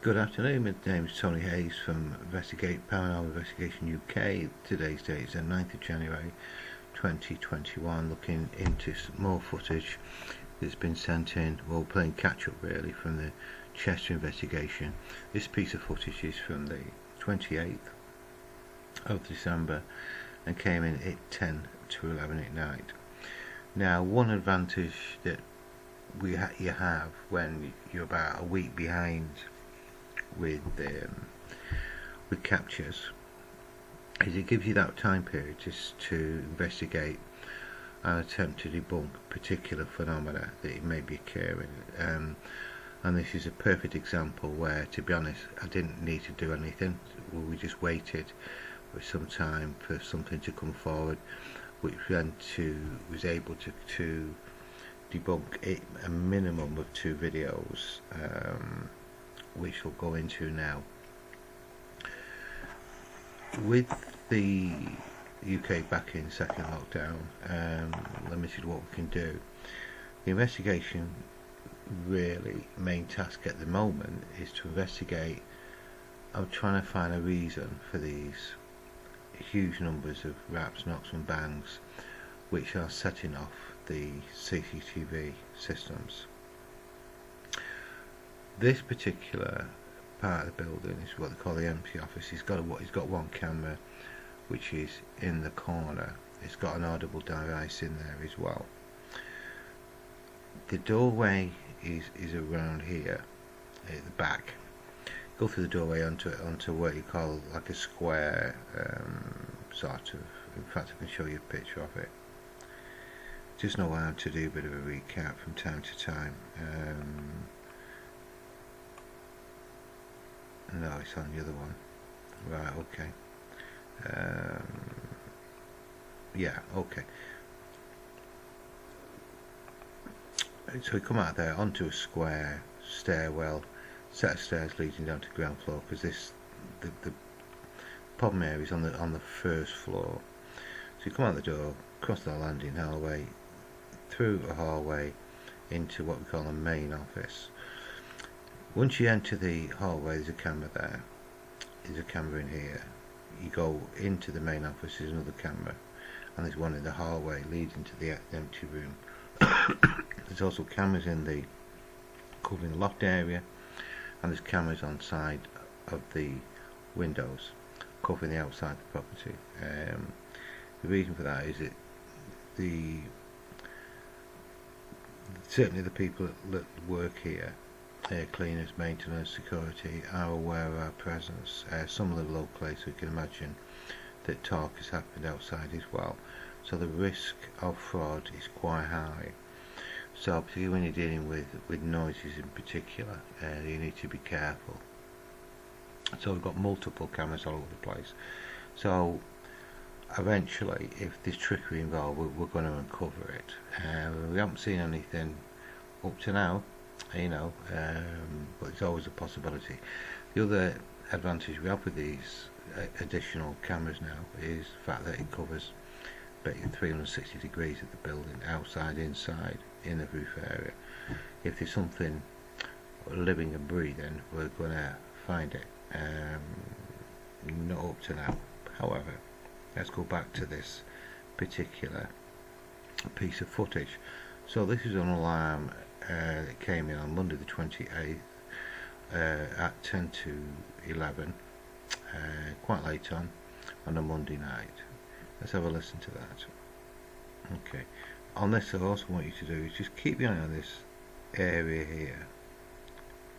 Good afternoon, my name is Tony Hayes from Paranormal Investigation UK. Today's date is the 9th of January 2021, looking into some more footage that's been sent in, well, playing catch up really, from the Cheshire investigation. This piece of footage is from the 28th of December and came in at 10 to 11 at night. Now, one advantage that you have when you're about a week behind with captures is it gives you that time period just to investigate and attempt to debunk particular phenomena that may be occurring, and this is a perfect example where, to be honest, I didn't need to do anything. We just waited for some time for something to come forward, which then was able to debunk a minimum of 2 videos, which we'll go into now. With the UK back in second lockdown, limited what we can do, the investigation really main task at the moment is to investigate. I'm trying to find a reason for these huge numbers of raps, knocks and bangs which are setting off the CCTV systems. This particular part of the building is what they call the empty office. He's got one camera which is in the corner. It's got an audible device in there as well. The doorway is around here at the back. Go through the doorway onto what you call like a square, sort of. In fact, I can show you a picture of it. Just know how to do a bit of a recap from time to time. No, it's on the other one. Right, okay. Yeah, okay. So we come out there onto a square stairwell, set of stairs leading down to the ground floor, because the problem area is on the first floor. So you come out the door, across the landing hallway, through a hallway into what we call the main office. Once you enter the hallway, there's a camera there. There's a camera in here. You go into the main office, there's another camera, and there's one in the hallway leading to the empty room. There's also cameras covering the loft area, and there's cameras on side of the windows covering the outside of the property. The reason for that is that certainly the people that work here, cleaners, maintenance, security, are aware of our presence. Some live locally, so you can imagine that talk has happened outside as well. So the risk of fraud is quite high. So particularly when you're dealing with noises in particular, you need to be careful. So we've got multiple cameras all over the place. So eventually, if there's trickery involved, we're going to uncover it. We haven't seen anything up to now, but it's always a possibility. The other advantage we have with these additional cameras now is the fact that it covers about 360 degrees of the building, outside, inside, in the roof area. If there's something living and breathing, we're going to find it. Not up to now. However, let's go back to this particular piece of footage. So this is an alarm that came in on Monday the 28th at 10 to 11, quite late on a Monday night. Let's have a listen to that. Okay. On this, I also want you to do is just keep your eye on this area here,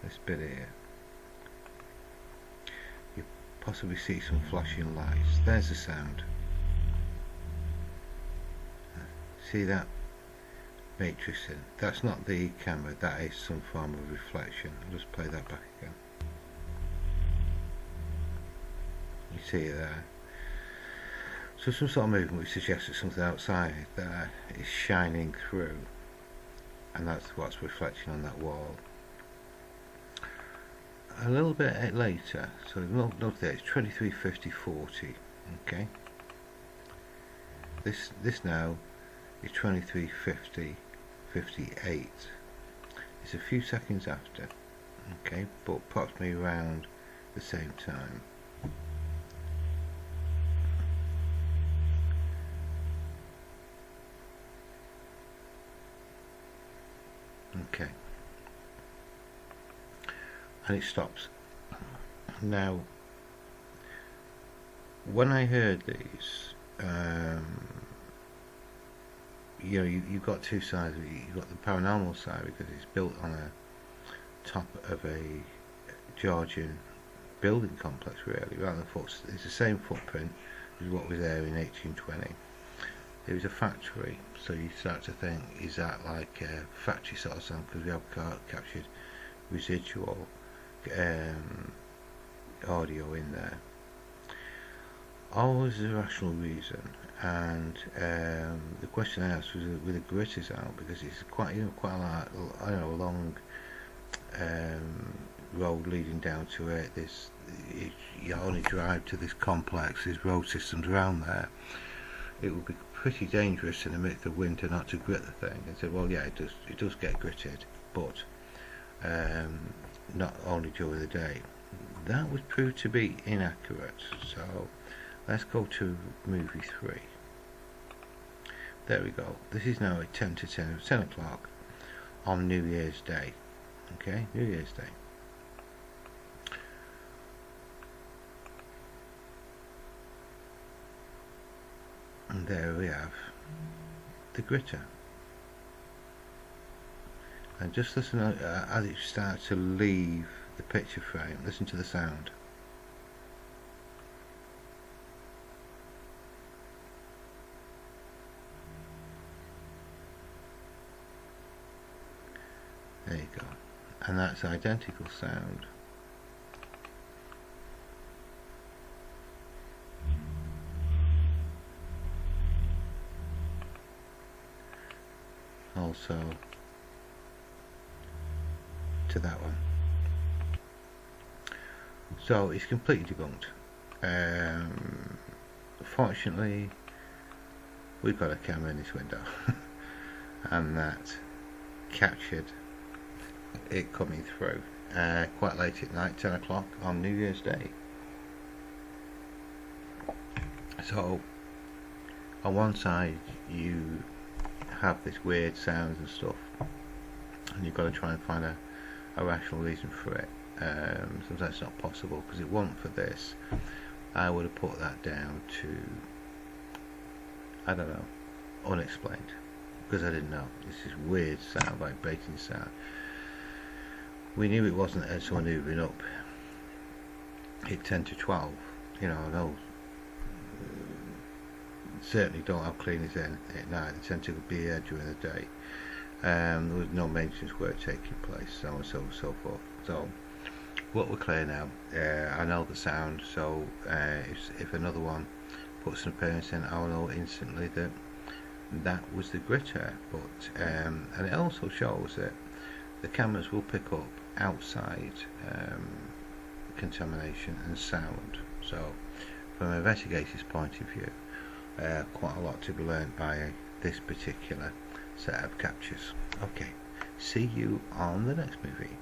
this bit here. You possibly see some flashing lights. There's the sound. See that matrixing? That's not the camera, that is some form of reflection. I'll just play that back again. You see it there. So some sort of movement which suggests that something outside there is shining through, and that's what's reflecting on that wall. A little bit later, so note there, it's 23:50:40. Okay. This now is 23:50:58. It's a few seconds after. Okay, but approximately around the same time. Okay, and it stops. Now, when I heard these, you've got two sides. You've got the paranormal side because it's built on a top of a Georgian building complex, really. Rather than it's the same footprint as what was there in 1820. It was a factory, so you start to think, is that like a factory sort of sound? Because we have captured residual audio in there. Always a rational reason, and the question I asked was with the gritters out, because it's quite a long road leading down to it. You only drive to this complex. There's road systems around there. It would be pretty dangerous in the midst of winter not to grit the thing. I said, well, yeah, it does get gritted, but not only during the day. That would prove to be inaccurate. So let's go to movie 3. There we go. This is now at 10 o'clock on New Year's Day. Okay, New Year's Day. And there we have the gritter. And just listen as it starts to leave the picture frame. Listen to the sound. There you go. And that's identical sound. Also to that one. So it's completely debunked. Fortunately, we've got a camera in this window and that captured it coming through quite late at night, 10 o'clock on New Year's Day. So on one side you have this weird sounds and stuff, and you've got to try and find a rational reason for it. Sometimes it's not possible, because it wasn't for this, I would have put that down to, I don't know, unexplained, because I didn't know. This is weird sound, vibrating sound. We knew it wasn't someone hoovering up at 10 to 12. I know certainly don't have cleaners in at night. They tend to be here during the day. There was no maintenance work taking place, so on and so forth. So what we're clear now, I know the sound, so if another one puts an appearance in, I'll know instantly that was the gritter. But and it also shows that the cameras will pick up outside contamination and sound. So from an investigator's point of view, quite a lot to be learned by this particular set of captures. Okay, see you on the next movie.